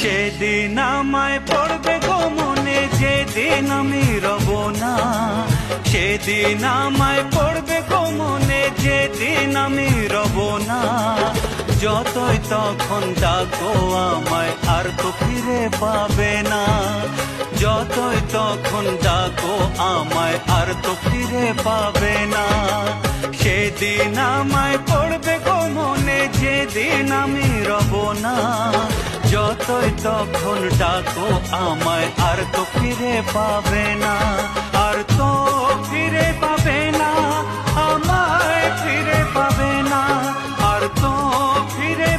সেদিন আমায় পড়বে গো মনে, যেদিন আমি রব না। সেদিন আমায় পড়বে গো মনে, যেদিন আমি রব না। যতই তখন ডাকো আমায়, আর তো ফিরে পাবে না। যতই তখন ডাকো আমায়, আর তো ফিরে পাবে না। সেদিন আমায় পড়বে গো মনে, যেদিন আমি রব না। যতই তখন ডাকো আমায়, আর তো ফিরে পাবে না। আর তো ফিরে পাবে না, আমায় ফিরে পাবে না। আর তো ফিরে